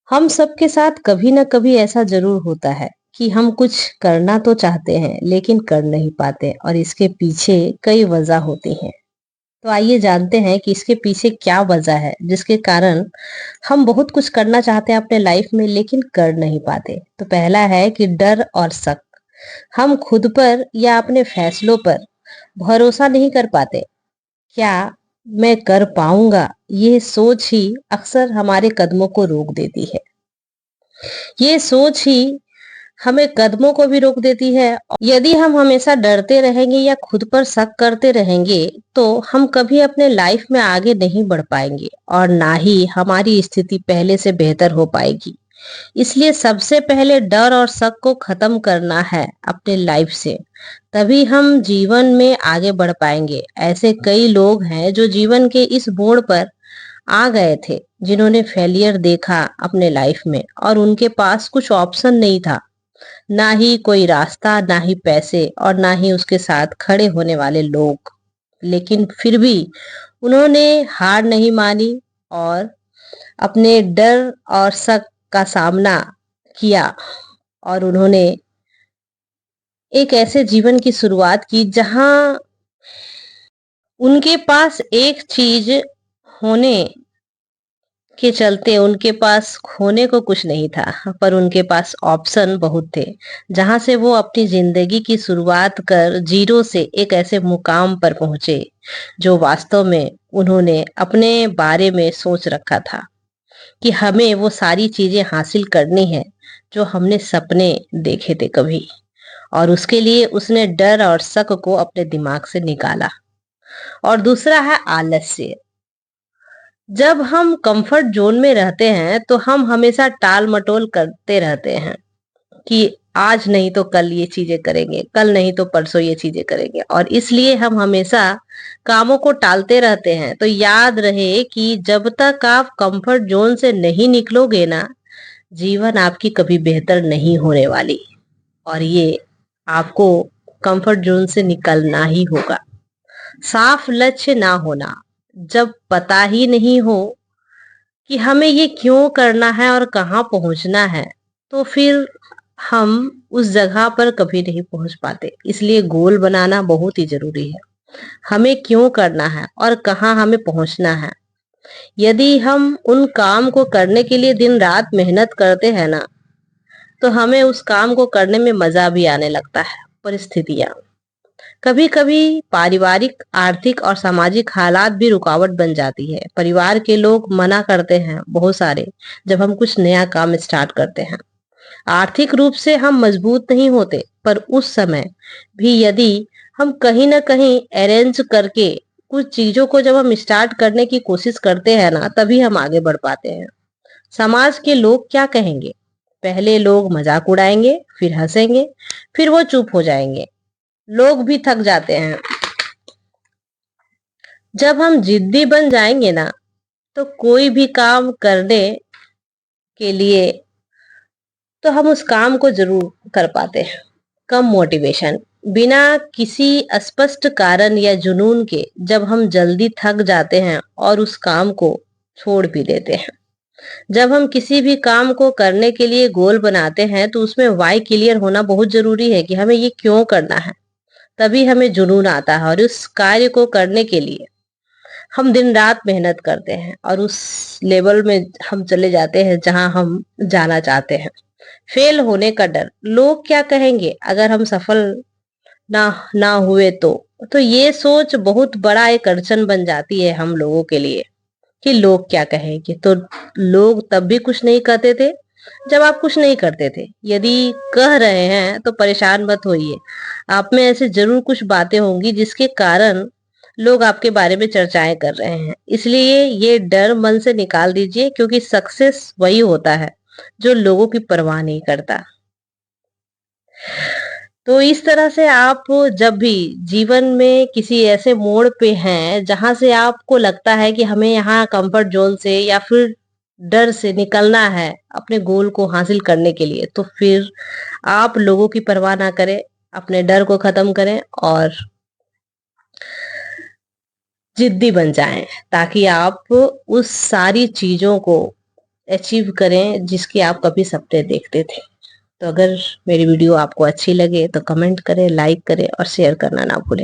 हम सबके साथ कभी ना कभी ऐसा ज़रूर होता है कि हम कुछ करना तो चाहते हैं लेकिन कर नहीं पाते और इसके पीछे कई वजह होती हैं। तो आइए जानते हैं कि इसके पीछे क्या वजह है जिसके कारण हम बहुत कुछ करना चाहते हैं अपने लाइफ में लेकिन कर नहीं पाते। तो पहला है कि डर और शक। हम खुद पर या अपने फैसलों पर भरोसा नहीं कर पाते। क्या मैं कर पाऊंगा? ये सोच ही अक्सर हमारे कदमों को रोक देती है। ये सोच ही हमें कदमों को भी रोक देती है। यदि हम हमेशा डरते रहेंगे या खुद पर शक करते रहेंगे तो हम कभी अपने लाइफ में आगे नहीं बढ़ पाएंगे और ना ही हमारी स्थिति पहले से बेहतर हो पाएगी। इसलिए सबसे पहले डर और शक को खत्म करना है अपने लाइफ से। तभी हम जीवन में आगे बढ़ पाएंगे। ऐसे कई लोग हैं जो जीवन के इस मोड़ पर आ गए थे, जिन्होंने फेलियर देखा अपने लाइफ में और उनके पास कुछ ऑप्शन नहीं था। ना ही कोई रास्ता, ना ही पैसे और ना ही उसके साथ खड़े होने वाले लोग। लेकिन फिर भी उन्होंने हार नहीं मानी और अपने डर और शक का सामना किया और उन्होंने एक ऐसे जीवन की शुरुआत की जहां उनके पास एक चीज होने के चलते उनके पास खोने को कुछ नहीं था, पर उनके पास ऑप्शन बहुत थे। जहां से वो अपनी जिंदगी की शुरुआत कर जीरो से एक ऐसे मुकाम पर पहुंचे जो वास्तव में उन्होंने अपने बारे में सोच रखा था कि हमें वो सारी चीजें हासिल करनी है जो हमने सपने देखे थे कभी। और उसके लिए उसने डर और शक को अपने दिमाग से निकाला। और दूसरा है आलस्य। जब हम कंफर्ट जोन में रहते हैं तो हम हमेशा टाल मटोल करते रहते हैं कि आज नहीं तो कल ये चीजें करेंगे, कल नहीं तो परसों ये चीजें करेंगे, और इसलिए हम हमेशा कामों को टालते रहते हैं। तो याद रहे कि जब तक आप कंफर्ट जोन से नहीं निकलोगे ना, जीवन आपकी कभी बेहतर नहीं होने वाली। और ये आपको कंफर्ट जोन से निकलना ही होगा। साफ लक्ष्य ना होना। जब पता ही नहीं हो कि हमें ये क्यों करना है और कहाँ पहुंचना है, तो फिर हम उस जगह पर कभी नहीं पहुंच पाते। इसलिए गोल बनाना बहुत ही जरूरी है। हमें क्यों करना है और कहाँ हमें पहुंचना है। यदि हम उन काम को करने के लिए दिन रात मेहनत करते हैं ना, तो हमें उस काम को करने में मजा भी आने लगता है। परिस्थितियां, कभी कभी पारिवारिक, आर्थिक और सामाजिक हालात भी रुकावट बन जाती है। परिवार के लोग मना करते हैं बहुत सारे जब हम कुछ नया काम स्टार्ट करते हैं। आर्थिक रूप से हम मजबूत नहीं होते, पर उस समय भी यदि हम कहीं ना कहीं अरेंज करके कुछ चीजों को जब हम स्टार्ट करने की कोशिश करते हैं ना, तभी हम आगे बढ़ पाते हैं। समाज के लोग क्या कहेंगे? पहले लोग मजाक उड़ाएंगे, फिर हंसेंगे, फिर वो चुप हो जाएंगे। लोग भी थक जाते हैं। जब हम जिद्दी बन जाएंगे ना, तो कोई भी काम करने के लिए तो हम उस काम को जरूर कर पाते हैं। कम मोटिवेशन। बिना किसी स्पष्ट कारण या जुनून के जब हम जल्दी थक जाते हैं और उस काम को छोड़ भी देते हैं। जब हम किसी भी काम को करने के लिए गोल बनाते हैं तो उसमें वाई क्लियर होना बहुत जरूरी है कि हमें ये क्यों करना है। तभी हमें जुनून आता है और उस कार्य को करने के लिए हम दिन रात मेहनत करते हैं और उस लेवल में हम चले जाते हैं जहां हम जाना चाहते हैं। फेल होने का डर। लोग क्या कहेंगे अगर हम सफल ना ना हुए तो ये सोच बहुत बड़ा एक अड़चन बन जाती है हम लोगों के लिए कि लोग क्या कहेंगे। तो लोग तब भी कुछ नहीं कहते थे जब आप कुछ नहीं करते थे। यदि कह रहे हैं तो परेशान मत होइए। आप में ऐसे जरूर कुछ बातें होंगी जिसके कारण लोग आपके बारे में चर्चाएं कर रहे हैं। इसलिए ये डर मन से निकाल दीजिए, क्योंकि सक्सेस वही होता है जो लोगों की परवाह नहीं करता। तो इस तरह से आप जब भी जीवन में किसी ऐसे मोड़ पे हैं जहां से आपको लगता है कि हमें यहाँ कंफर्ट जोन से या फिर डर से निकलना है अपने गोल को हासिल करने के लिए, तो फिर आप लोगों की परवाह ना करें, अपने डर को खत्म करें और जिद्दी बन जाएं, ताकि आप उस सारी चीजों को अचीव करें जिसके आप कभी सपने देखते थे। तो अगर मेरी वीडियो आपको अच्छी लगे तो कमेंट करें, लाइक करें और शेयर करना ना भूलें।